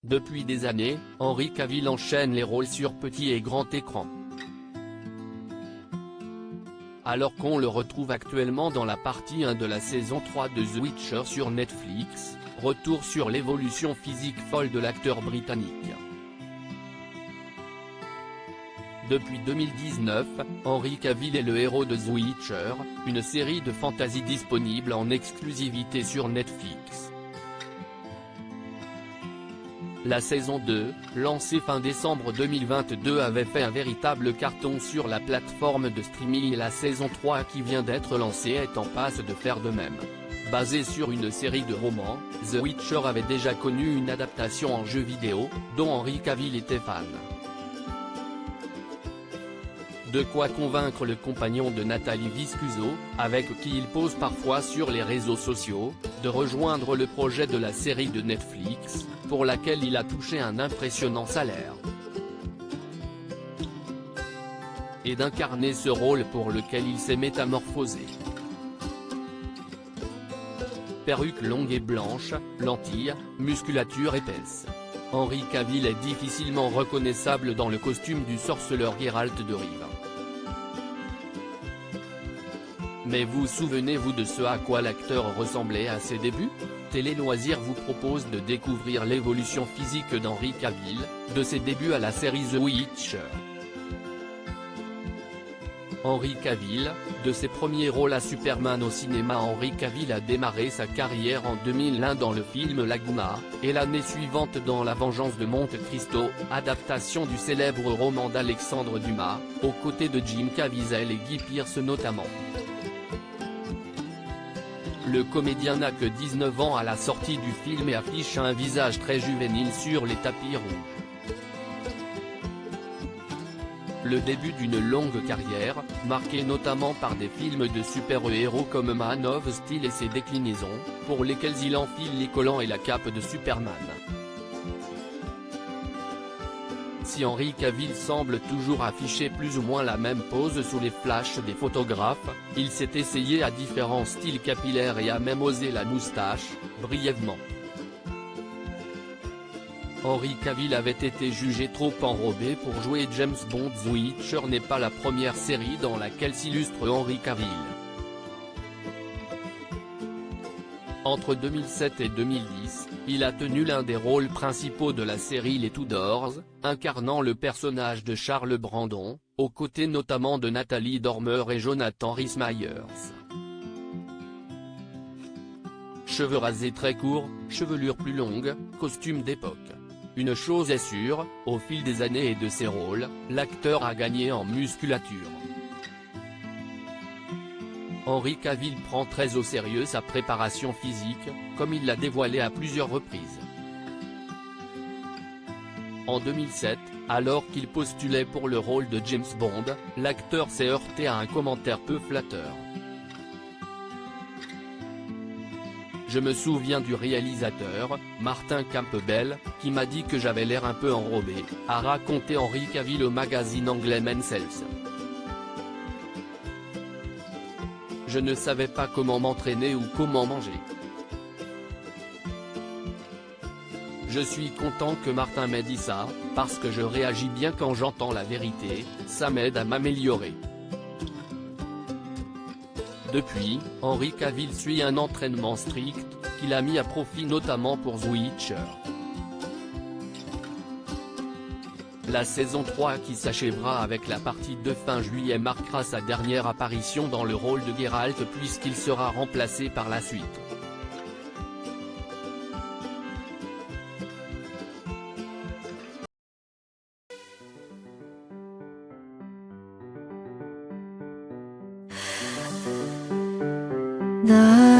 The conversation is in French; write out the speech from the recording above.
Depuis des années, Henry Cavill enchaîne les rôles sur petit et grand écran. Alors qu'on le retrouve actuellement dans la partie 1 de la saison 3 de The Witcher sur Netflix, retour sur l'évolution physique folle de l'acteur britannique. Depuis 2019, Henry Cavill est le héros de The Witcher, une série de fantasy disponible en exclusivité sur Netflix. La saison 2, lancée fin décembre 2022 avait fait un véritable carton sur la plateforme de streaming et la saison 3 qui vient d'être lancée est en passe de faire de même. Basée sur une série de romans, The Witcher avait déjà connu une adaptation en jeu vidéo, dont Henry Cavill était fan. De quoi convaincre le compagnon de Natalie Viscuso, avec qui il pose parfois sur les réseaux sociaux, de rejoindre le projet de la série de Netflix, pour laquelle il a touché un impressionnant salaire. Et d'incarner ce rôle pour lequel il s'est métamorphosé. Perruque longue et blanche, lentilles, musculature épaisse. Henry Cavill est difficilement reconnaissable dans le costume du sorceleur Geralt de Rivia. Mais vous souvenez-vous de ce à quoi l'acteur ressemblait à ses débuts? Télé Loisirs vous propose de découvrir l'évolution physique d'Henry Cavill, de ses débuts à la série The Witcher. Henry Cavill, de ses premiers rôles à Superman au cinéma. Henry Cavill a démarré sa carrière en 2001 dans le film Laguna, et l'année suivante dans La Vengeance de Monte Cristo, adaptation du célèbre roman d'Alexandre Dumas, aux côtés de Jim Caviezel et Guy Pearce notamment. Le comédien n'a que 19 ans à la sortie du film et affiche un visage très juvénile sur les tapis rouges. Le début d'une longue carrière, marquée notamment par des films de super-héros comme Man of Steel et ses déclinaisons, pour lesquels il enfile les collants et la cape de Superman. Si Henry Cavill semble toujours afficher plus ou moins la même pose sous les flashs des photographes, il s'est essayé à différents styles capillaires et a même osé la moustache, brièvement. Henry Cavill avait été jugé trop enrobé pour jouer James Bond. The Witcher n'est pas la première série dans laquelle s'illustre Henry Cavill. Entre 2007 et 2010, il a tenu l'un des rôles principaux de la série Les Tudors, incarnant le personnage de Charles Brandon, aux côtés notamment de Nathalie Dormer et Jonathan Rhys-Meyers. Cheveux rasés très courts, chevelure plus longue, costume d'époque. Une chose est sûre, au fil des années et de ses rôles, l'acteur a gagné en musculature. Henry Cavill prend très au sérieux sa préparation physique, comme il l'a dévoilé à plusieurs reprises. En 2007, alors qu'il postulait pour le rôle de James Bond, l'acteur s'est heurté à un commentaire peu flatteur. Je me souviens du réalisateur, Martin Campbell, qui m'a dit que j'avais l'air un peu enrobé, a raconté Henry Cavill au magazine anglais Men's Health. Je ne savais pas comment m'entraîner ou comment manger. Je suis content que Martin m'ait dit ça, parce que je réagis bien quand j'entends la vérité, ça m'aide à m'améliorer. Depuis, Henry Cavill suit un entraînement strict, qu'il a mis à profit notamment pour The Witcher. La saison 3 qui s'achèvera avec la partie 2 fin juillet marquera sa dernière apparition dans le rôle de Geralt puisqu'il sera remplacé par la suite. 나